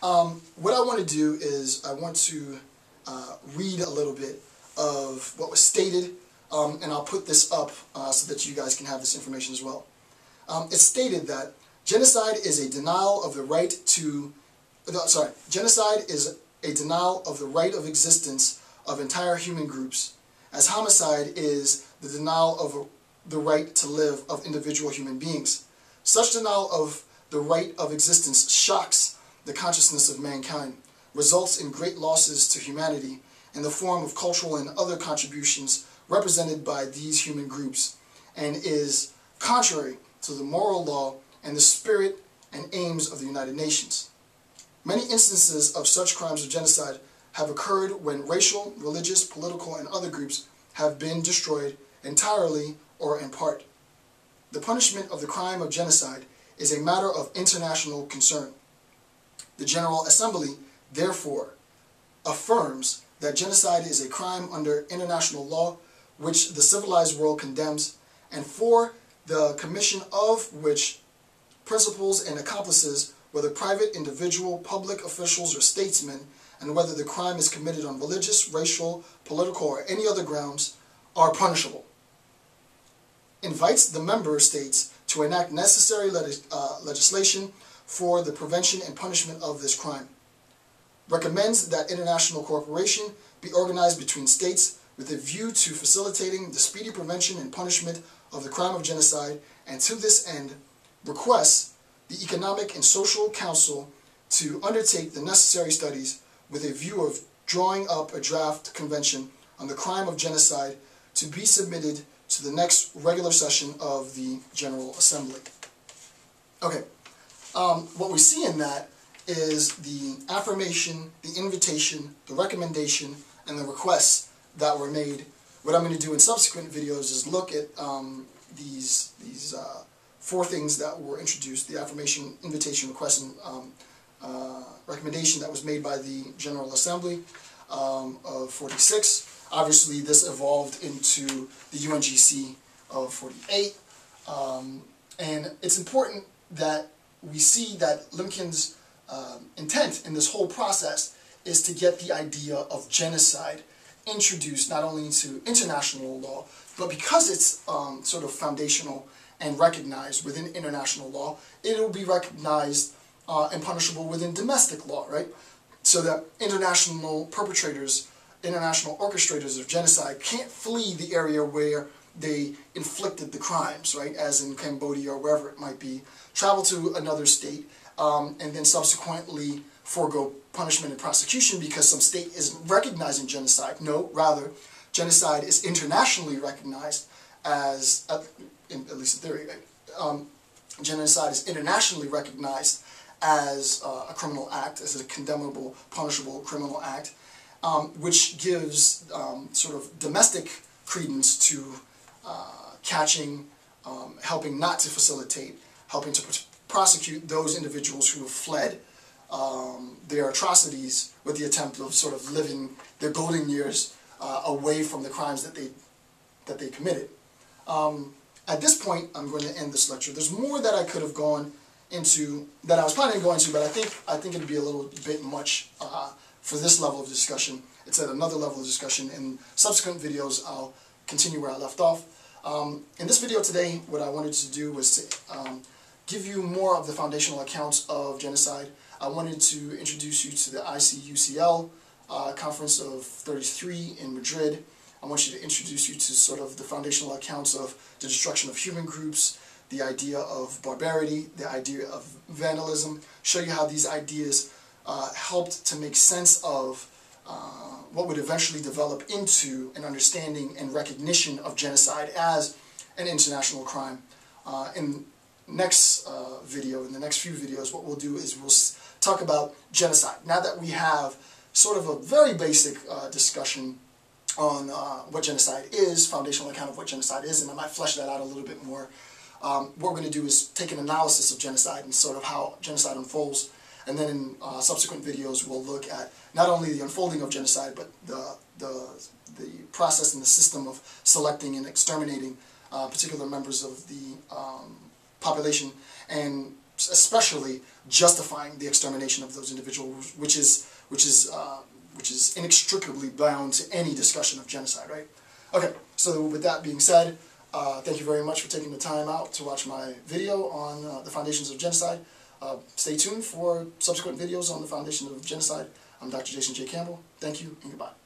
What I want to do is I want to read a little bit of what was stated, and I'll put this up so that you guys can have this information as well. It's stated that genocide is a denial of the right to, genocide is a denial of the right of existence of entire human groups, as homicide is the denial of the right to live of individual human beings. Such denial of the right of existence shocks the consciousness of mankind, results in great losses to humanity in the form of cultural and other contributions represented by these human groups, and is contrary to the moral law and the spirit and aims of the United Nations. Many instances of such crimes of genocide have occurred when racial, religious, political, and other groups have been destroyed entirely or in part. The punishment of the crime of genocide is a matter of international concern. The General Assembly, therefore, affirms that genocide is a crime under international law which the civilized world condemns, and for the commission of which principals and accomplices, whether private, individual, public officials, or statesmen, and whether the crime is committed on religious, racial, political, or any other grounds, are punishable. Invites the member states to enact necessary legislation for the prevention and punishment of this crime. Recommends that international cooperation be organized between states with a view to facilitating the speedy prevention and punishment of the crime of genocide, and to this end requests the Economic and Social Council to undertake the necessary studies with a view of drawing up a draft convention on the crime of genocide to be submitted to the next regular session of the General Assembly. Okay, what we see in that is the affirmation, the invitation, the recommendation, and the requests that were made. What I'm going to do in subsequent videos is look at these four things that were introduced: the affirmation, invitation, request, and recommendation that was made by the General Assembly of 46. Obviously, this evolved into the UNGC of 48. And it's important that we see that Lincoln's intent in this whole process is to get the idea of genocide introduced not only into international law, but because it's sort of foundational and recognized within international law, it will be recognized and punishable within domestic law, right? So that international perpetrators, international orchestrators of genocide can't flee the area where they inflicted the crimes, right, as in Cambodia or wherever it might be, travel to another state, and then subsequently forego punishment and prosecution because some state isn't recognizing genocide. No, rather, genocide is internationally recognized as, at least in theory, genocide is internationally recognized as a criminal act, as a condemnable, punishable criminal act, which gives sort of domestic credence to catching, helping not to facilitate, helping to prosecute those individuals who have fled their atrocities with the attempt of sort of living their golden years away from the crimes that they committed. At this point, I'm going to end this lecture. There's more that I could have gone into, that I was planning on going to, but I think it'd be a little bit much for this level of discussion. It's at another level of discussion. In subsequent videos, I'll continue where I left off. In this video today, what I wanted to do was to give you more of the foundational accounts of genocide. I wanted to introduce you to the ICUCL Conference of 33 in Madrid. I want you to introduce you to sort of the foundational accounts of the destruction of human groups, the idea of barbarity, the idea of vandalism, show you how these ideas helped to make sense of what would eventually develop into an understanding and recognition of genocide as an international crime. In next video, in the next few videos, what we'll do is we'll talk about genocide. Now that we have sort of a very basic discussion on what genocide is, foundational account of what genocide is, and I might flesh that out a little bit more. What we're going to do is take an analysis of genocide and sort of how genocide unfolds, and then in subsequent videos we'll look at not only the unfolding of genocide, but the process and the system of selecting and exterminating particular members of the population, and especially justifying the extermination of those individuals, which is inextricably bound to any discussion of genocide, right? Okay, so with that being said, thank you very much for taking the time out to watch my video on the foundations of genocide. Stay tuned for subsequent videos on the foundations of genocide. I'm Dr. Jason J. Campbell. Thank you and goodbye.